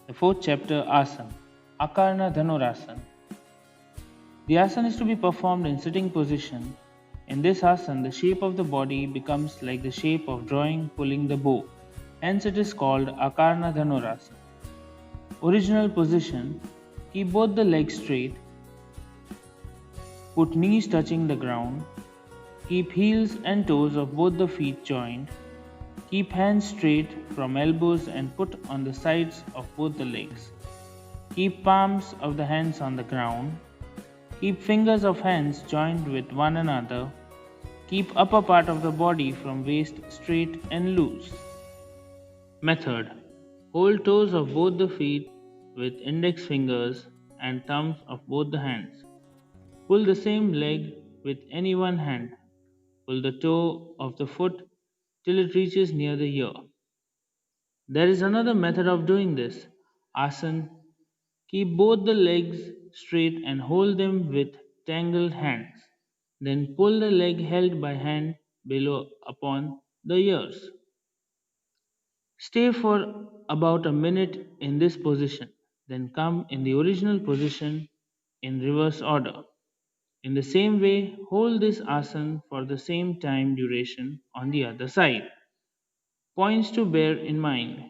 The fourth chapter, Asana. Akarna Dhanurasana. The asana is to be performed in sitting position. In this asana, the shape of the body becomes like the shape of drawing pulling the bow. Hence it is called Akarna Dhanurasana. Original position. Keep both the legs straight. Put knees touching the ground. Keep heels and toes of both the feet joined. Keep hands straight from elbows and put on the sides of both the legs. Keep palms of the hands on the ground. Keep fingers of hands joined with one another. Keep upper part of the body from waist straight and loose. Method. Hold toes of both the feet with index fingers and thumbs of both the hands. Pull the same leg with any one hand. Pull the toe of the foot till it reaches near the ear. There is another method of doing this. Asana. Keep both the legs straight and hold them with tangled hands. Then pull the leg held by hand below upon the ears. Stay for about a minute in this position. Then come in the original position in reverse order. In the same way, hold this asana for the same time duration on the other side. Points to bear in mind.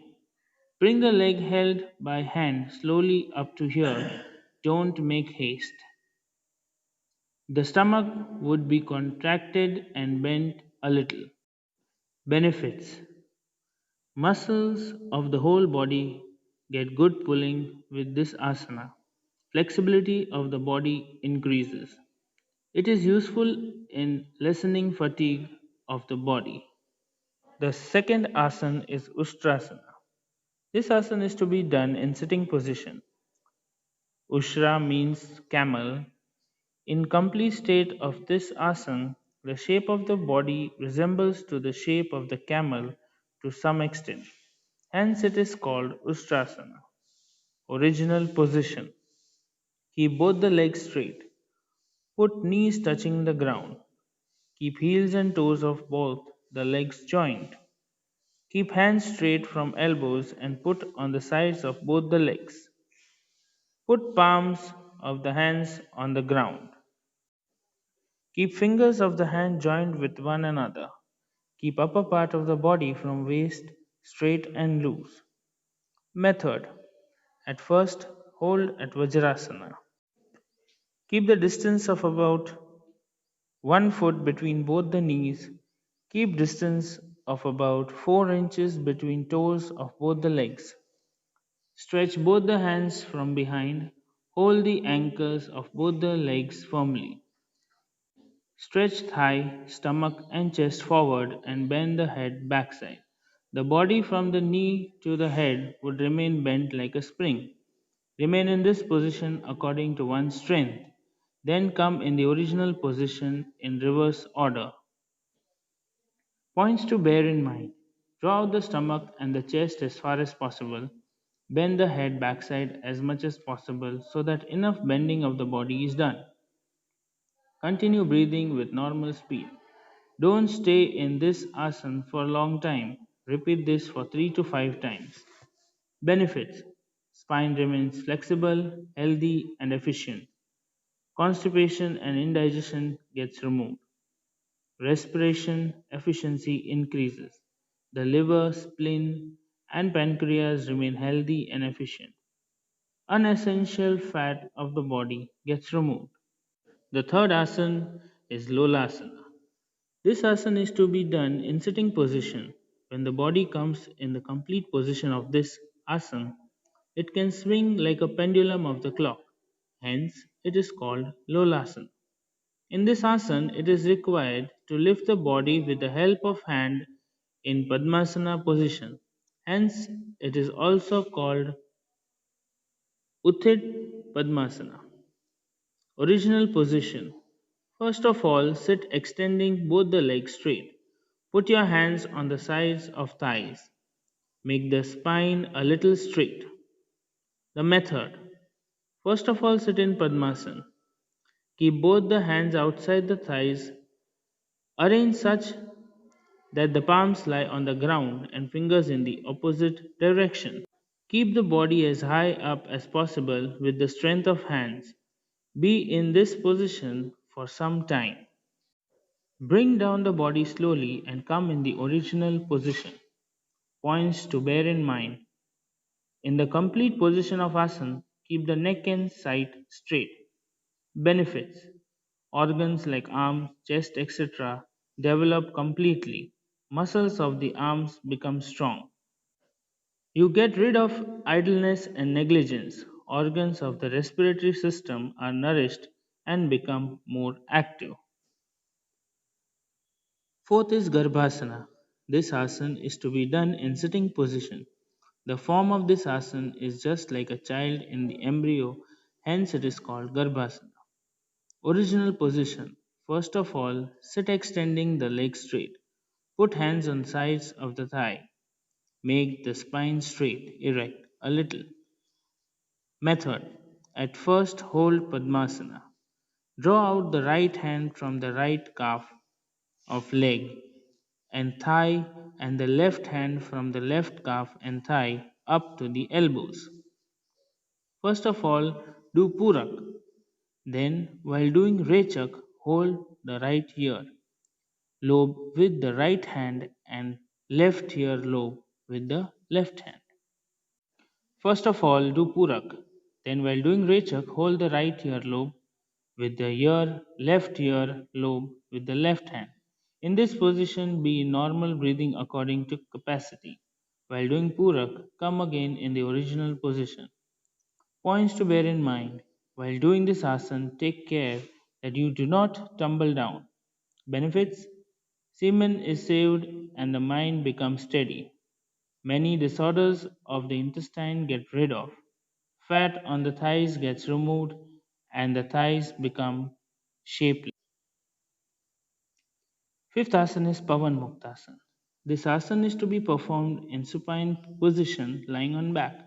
Bring the leg held by hand slowly up to here. Don't make haste. The stomach would be contracted and bent a little. Benefits. Muscles of the whole body get good pulling with this asana. Flexibility of the body increases. It is useful in lessening fatigue of the body. The second asana is Ustrasana. This asana is to be done in sitting position. Ushra means camel. In complete state of this asana, the shape of the body resembles to the shape of the camel to some extent. Hence it is called Ustrasana. Original position. Keep both the legs straight. Put knees touching the ground. Keep heels and toes of both the legs joined. Keep hands straight from elbows and put on the sides of both the legs. Put palms of the hands on the ground. Keep fingers of the hand joined with one another. Keep upper part of the body from waist straight and loose. Method. At first, hold at Vajrasana. Keep the distance of about 1 foot between both the knees. Keep distance of about 4 inches between toes of both the legs. Stretch both the hands from behind. Hold the ankles of both the legs firmly. Stretch thigh, stomach and chest forward and bend the head backside. The body from the knee to the head would remain bent like a spring. Remain in this position according to one's strength. Then come in the original position in reverse order. Points to bear in mind. Draw out the stomach and the chest as far as possible. Bend the head backside as much as possible so that enough bending of the body is done. Continue breathing with normal speed. Don't stay in this asana for a long time. Repeat this for 3 to 5 times. Benefits. Spine remains flexible, healthy and efficient. Constipation and indigestion gets removed. Respiration efficiency increases. The liver, spleen and pancreas remain healthy and efficient. Unessential fat of the body gets removed. The third asana is Lolasana. This asana is to be done in sitting position. When the body comes in the complete position of this asana, it can swing like a pendulum of the clock. Hence, it is called Lolasana. In this asana, it is required to lift the body with the help of hand in Padmasana position. Hence, it is also called Utthit Padmasana. Original position. First of all, sit extending both the legs straight. Put your hands on the sides of thighs. Make the spine a little straight. The method. First of all, sit in Padmasana. Keep both the hands outside the thighs. Arrange such that the palms lie on the ground and fingers in the opposite direction. Keep the body as high up as possible with the strength of hands. Be in this position for some time. Bring down the body slowly and come in the original position. Points to bear in mind. In the complete position of asana, keep the neck and side straight. Benefits: organs like arms, chest, etc. develop completely. Muscles of the arms become strong. You get rid of idleness and negligence. Organs of the respiratory system are nourished and become more active. Fourth is Garbhasana. This asana is to be done in sitting position. The form of this asana is just like a child in the embryo, hence it is called Garbhasana. Original position. First of all, sit extending the legs straight. Put hands on sides of the thigh. Make the spine straight, erect, a little. Method. At first, hold Padmasana. Draw out the right hand from the right calf of leg and thigh and the left hand from the left calf and thigh up to the elbows. First of all, do Purak. Then, while doing Rechak, hold the right ear lobe with the right hand and left ear lobe with the left hand. First of all, do Purak. Then, while doing Rechak, hold the right ear lobe with the left ear lobe with the left hand. In this position, be in normal breathing according to capacity. While doing Purak, come again in the original position. Points to bear in mind: while doing this asana, take care that you do not tumble down. Benefits: semen is saved and the mind becomes steady. Many disorders of the intestine get rid of. Fat on the thighs gets removed and the thighs become shapely. Fifth asana is Pavan Muktasana. This asana is to be performed in supine position lying on back.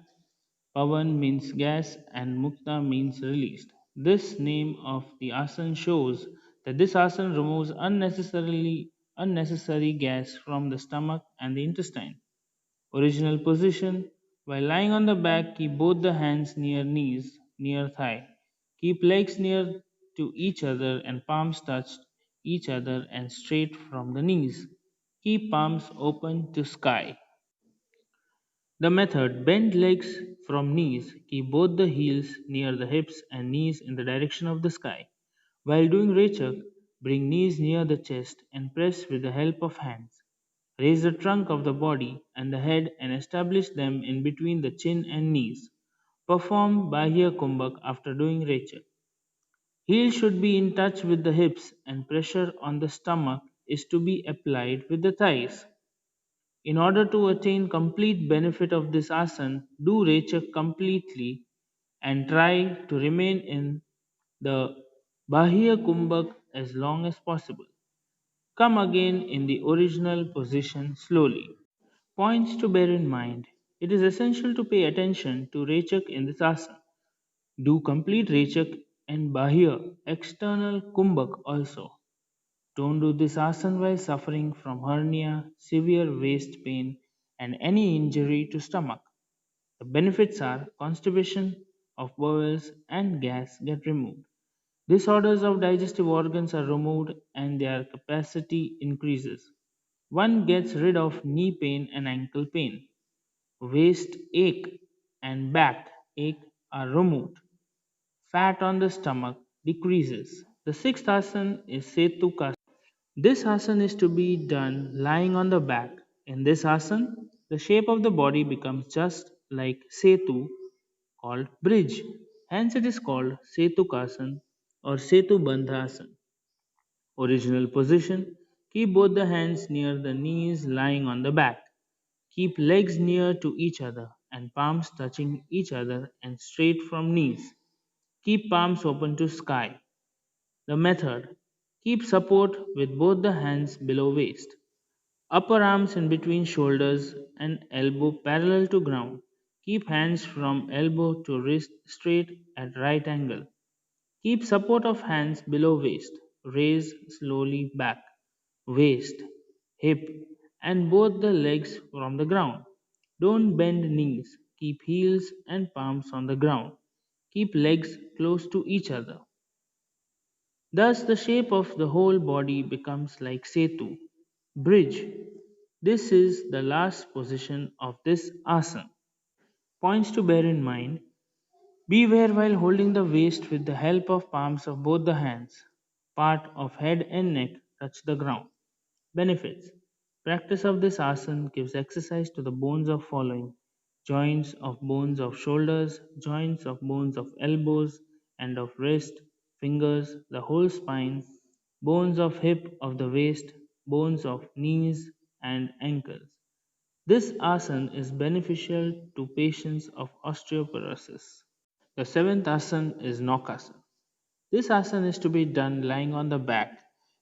Pavan means gas and Mukta means released. This name of the asana shows that this asana removes unnecessary gas from the stomach and the intestine. Original position: while lying on the back, keep both the hands near knees, near thigh. Keep legs near to each other and palms touch each other and straight from the knees. Keep palms open to sky. The method: bend legs from knees, keep both the heels near the hips and knees in the direction of the sky. While doing Rechak, bring knees near the chest and press with the help of hands. Raise the trunk of the body and the head and establish them in between the chin and knees. Perform Bahya Kumbhak after doing Rechak. Heel should be in touch with the hips and pressure on the stomach is to be applied with the thighs. In order to attain complete benefit of this asana, do Rechak completely and try to remain in the Bahya Kumbhak as long as possible. Come again in the original position slowly. Points to bear in mind: it is essential to pay attention to Rechak in this asana. Do complete Rechak and Bahya external Kumbhak also. Don't do this asana while suffering from hernia, severe waist pain, and any injury to stomach. The benefits are constipation of bowels and gas get removed. Disorders of digestive organs are removed and their capacity increases. One gets rid of knee pain and ankle pain. Waist ache and back ache are removed. Fat on the stomach decreases. The sixth asana is Setu. This asana is to be done lying on the back. In this asana, the shape of the body becomes just like Setu, called bridge. Hence it is called Setukasana or Setu Bandhasana. Original position: keep both the hands near the knees lying on the back. Keep legs near to each other and palms touching each other and straight from knees. Keep palms open to sky. The method: keep support with both the hands below waist. Upper arms in between shoulders and elbow parallel to ground. Keep hands from elbow to wrist straight at right angle. Keep support of hands below waist. Raise slowly back, waist, hip, and both the legs from the ground. Don't bend knees. Keep heels and palms on the ground. Keep legs close to each other. Thus, the shape of the whole body becomes like Setu, bridge. This is the last position of this asana. Points to bear in mind: beware while holding the waist with the help of palms of both the hands. Part of head and neck touch the ground. Benefits: practice of this asana gives exercise to the bones of following: joints of bones of shoulders, joints of bones of elbows and of wrist, fingers, the whole spine, bones of hip of the waist, bones of knees and ankles. This asana is beneficial to patients of osteoporosis. The seventh asana is Naukasana. This asana is to be done lying on the back.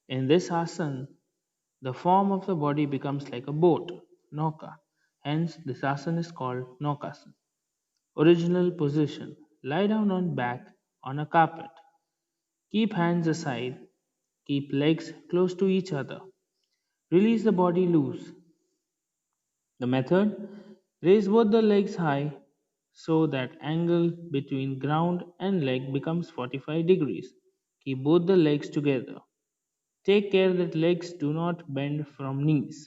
In this asana, the form of the body becomes like a boat, Nauka. Hence, this asana is called Naukasana. Original position: lie down on back on a carpet. Keep hands aside. Keep legs close to each other. Release the body loose. The method: raise both the legs high so that angle between ground and leg becomes 45 degrees. Keep both the legs together. Take care that legs do not bend from knees.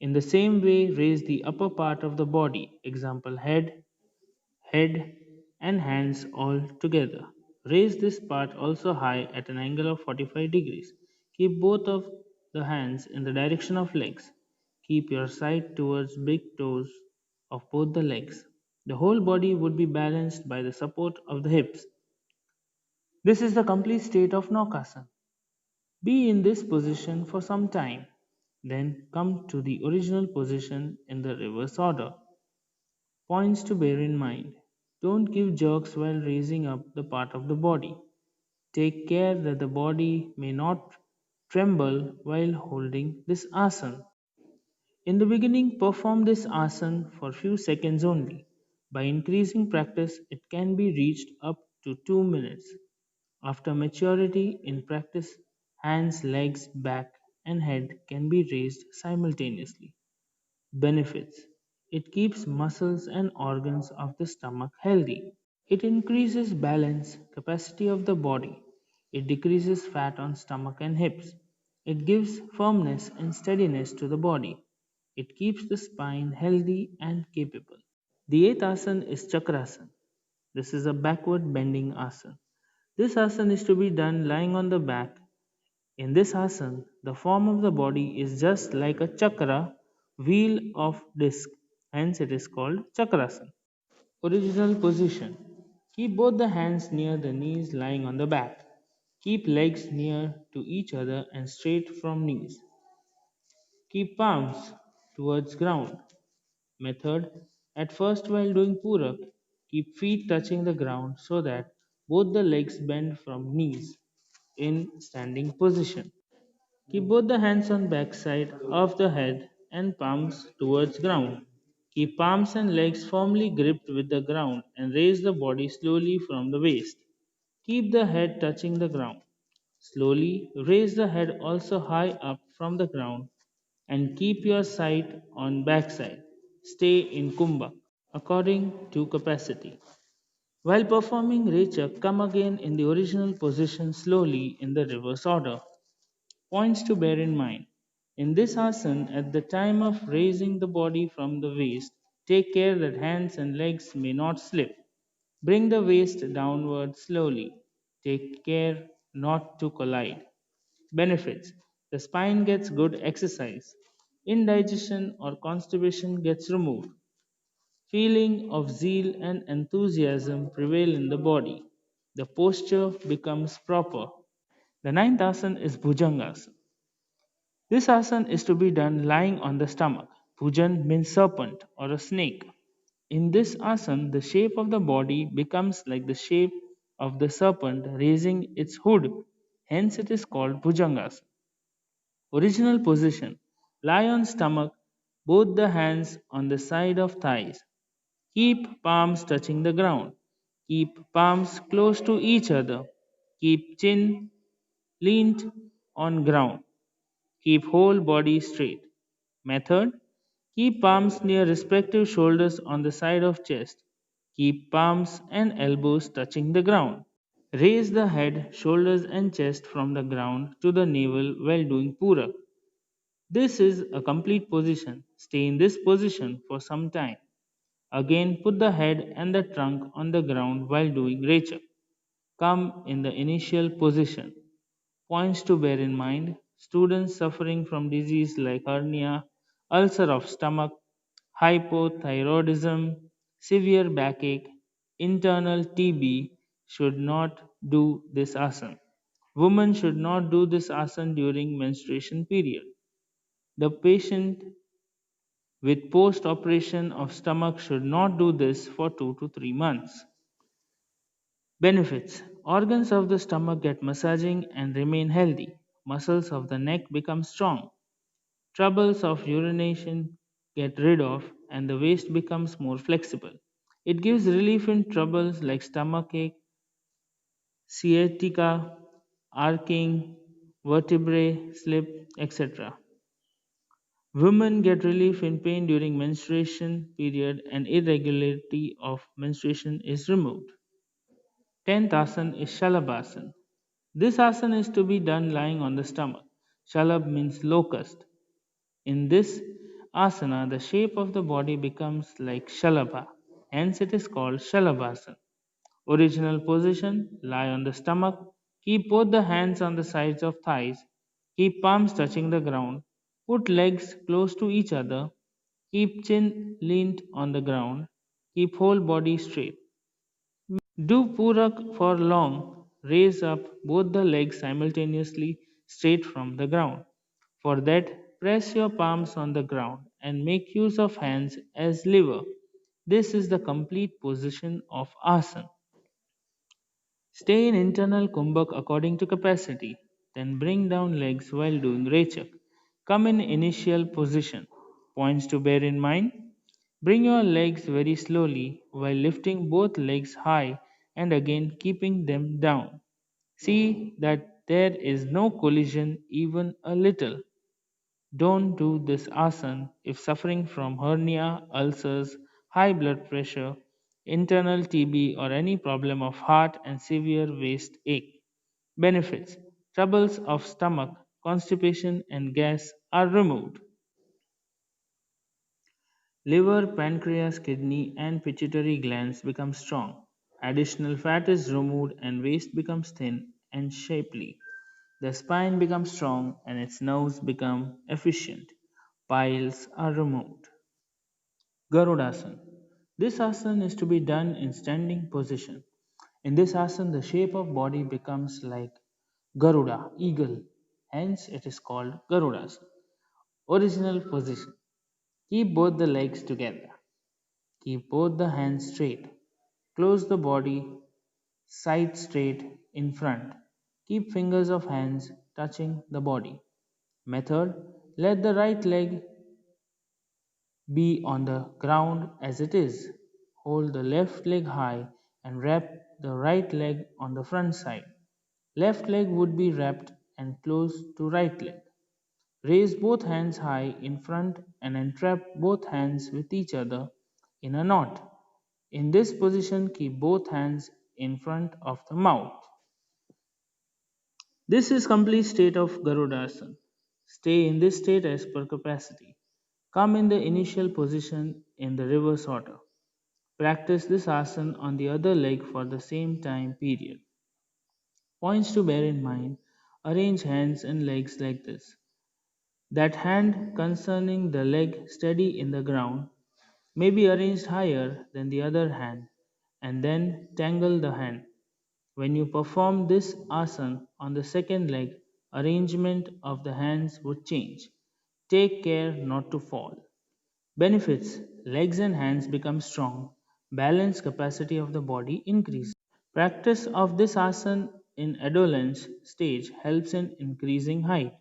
In the same way, raise the upper part of the body, example head and hands all together. Raise this part also high at an angle of 45 degrees. Keep both of the hands in the direction of legs. Keep your sight towards big toes of both the legs. The whole body would be balanced by the support of the hips. This is the complete state of Naukasana. Be in this position for some time. Then come to the original position in the reverse order. Points to bear in mind: don't give jerks while raising up the part of the body. Take care that the body may not tremble while holding this asana. In the beginning, perform this asana for few seconds only. By increasing practice, it can be reached up to 2 minutes. After maturity in practice, hands, legs, back, and head can be raised simultaneously. Benefits: it keeps muscles and organs of the stomach healthy. It increases balance capacity of the body. It decreases fat on stomach and hips. It gives firmness and steadiness to the body. It keeps the spine healthy and capable. The eighth asana is Chakrasana. This is a backward bending asana. This asana is to be done lying on the back. In this asana, the form of the body is just like a chakra, wheel of disc. Hence, it is called Chakrasana. Original position: keep both the hands near the knees lying on the back. Keep legs near to each other and straight from knees. Keep palms towards ground. Method: at first, while doing Purak, keep feet touching the ground so that both the legs bend from knees in standing position. Keep both the hands on backside of the head and palms towards ground. Keep palms and legs firmly gripped with the ground and raise the body slowly from the waist. Keep the head touching the ground. Slowly raise the head also high up from the ground and keep your sight on backside. Stay in Kumbha according to capacity. While performing Rechak, come again in the original position slowly in the reverse order. Points to bear in mind: in this asana, at the time of raising the body from the waist, take care that hands and legs may not slip. Bring the waist downward slowly. Take care not to collide. Benefits: the spine gets good exercise. Indigestion or constipation gets removed. Feeling of zeal and enthusiasm prevail in the body. The posture becomes proper. The ninth asana is Bhujangasana. This asana is to be done lying on the stomach. Bhujan means serpent or a snake. In this asana, the shape of the body becomes like the shape of the serpent raising its hood. Hence, it is called Bhujangasana. Original position: lie on stomach, both the hands on the side of thighs. Keep palms touching the ground. Keep palms close to each other. Keep chin leaned on ground. Keep whole body straight. Method: Keep palms near respective shoulders on the side of chest. Keep palms and elbows touching the ground. Raise the head, shoulders, and chest from the ground to the navel while doing purak. This is a complete position. Stay in this position for some time. Again, put the head and the trunk on the ground while doing rechak. Come in the initial position. Points to bear in mind: students suffering from disease like hernia, ulcer of stomach, hypothyroidism, severe backache, internal TB should not do this asana. Women should not do this asana during menstruation period. The patient with post operation of stomach should not do this for 2 to 3 months. Benefits: organs of the stomach get massaging and remain healthy. Muscles of the neck become strong. Troubles of urination get rid of and the waist becomes more flexible. It gives relief in troubles like stomachache, sciatica, arcing, vertebrae slip, etc. Women get relief in pain during menstruation period and irregularity of menstruation is removed. 10th asana is Shalabhasana. This asana is to be done lying on the stomach. Shalab means locust. In this asana, the shape of the body becomes like Shalabha, hence it is called Shalabhasana. Original position: lie on the stomach. Keep both the hands on the sides of thighs. Keep palms touching the ground. Put legs close to each other. Keep chin leaned on the ground. Keep whole body straight. Do purak for long. Raise up both the legs simultaneously straight from the ground. For that, press your palms on the ground and make use of hands as lever. This is the complete position of asana. Stay in internal kumbhak according to capacity. Then bring down legs while doing rechak. Come in initial position. Points to bear in mind: bring your legs very slowly while lifting both legs high and again keeping them down. See that there is no collision even a little. Don't do this asana if suffering from hernia, ulcers, high blood pressure, internal TB, or any problem of heart and severe waist ache. Benefits: troubles of stomach, constipation, and gas are removed. Liver, pancreas, kidney, and pituitary glands become strong. Additional fat is removed, and waist becomes thin and shapely. The spine becomes strong, and its nerves become efficient. Piles are removed. Garudasana. This asana is to be done in standing position. In this asana, the shape of body becomes like Garuda, eagle. Hence, it is called Garudasana. Original position: keep both the legs together. Keep both the hands straight. Close the body side straight in front. Keep fingers of hands touching the body. Method: let the right leg be on the ground as it is. Hold the left leg high and wrap the right leg on the front side. Left leg would be wrapped and close to right leg. Raise both hands high in front and entrap both hands with each other in a knot. In this position, keep both hands in front of the mouth. This is complete state of Garudasana. Stay in this state as per capacity. Come in the initial position in the reverse order. Practice this asana on the other leg for the same time period. Points to bear in mind: arrange hands and legs like this. That hand concerning the leg steady in the ground may be arranged higher than the other hand, and then tangle the hand. When you perform this asana on the second leg, arrangement of the hands would change. Take care not to fall. Benefits: legs and hands become strong, balance capacity of the body increases. Practice of this asana in adolescence stage helps in increasing height.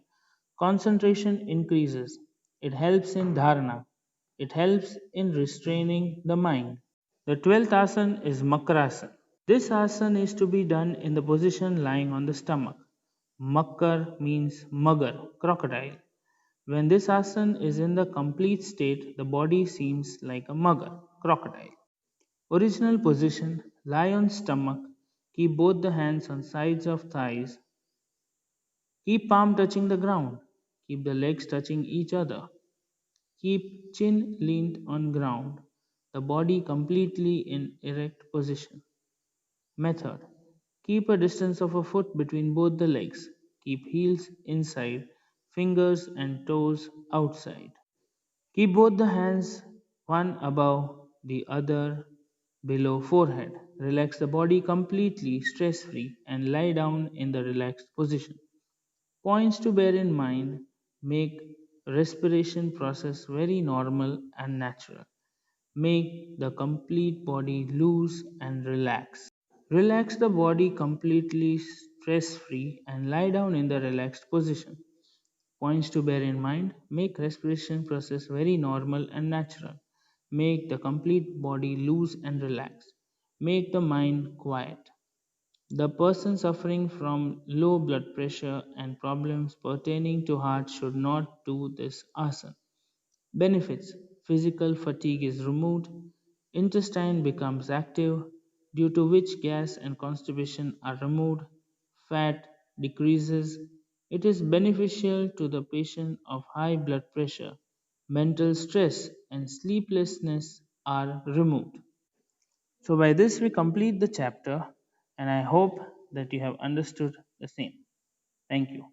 Concentration increases. It helps in dharana. It helps in restraining the mind. The 12th asana is Makarasana. This asana is to be done in the position lying on the stomach. Makar means mugger, crocodile. When this asana is in the complete state, the body seems like a mugger, crocodile. Original position: lie on stomach, keep both the hands on sides of thighs, keep palm touching the ground, keep the legs touching each other, keep chin leaned on ground, the body completely in erect position. Method: keep a distance of a foot between both the legs, keep heels inside, fingers and toes outside. Keep both the hands one above the other below forehead. Relax the body completely stress free and lie down in the relaxed position. Points to bear in mind: make respiration process very normal and natural. Make the complete body loose and relax. Relax the body completely stress free and lie down in the relaxed position. Points to bear in mind: make respiration process very normal and natural. Make the complete body loose and relaxed. Make the mind quiet. The person suffering from low blood pressure and problems pertaining to heart should not do this asana. Benefits: physical fatigue is removed, intestine becomes active, due to which gas and constipation are removed, fat decreases. It is beneficial to the patient of high blood pressure. Mental stress and sleeplessness are removed. So, by this, we complete the chapter, and I hope that you have understood the same. Thank you.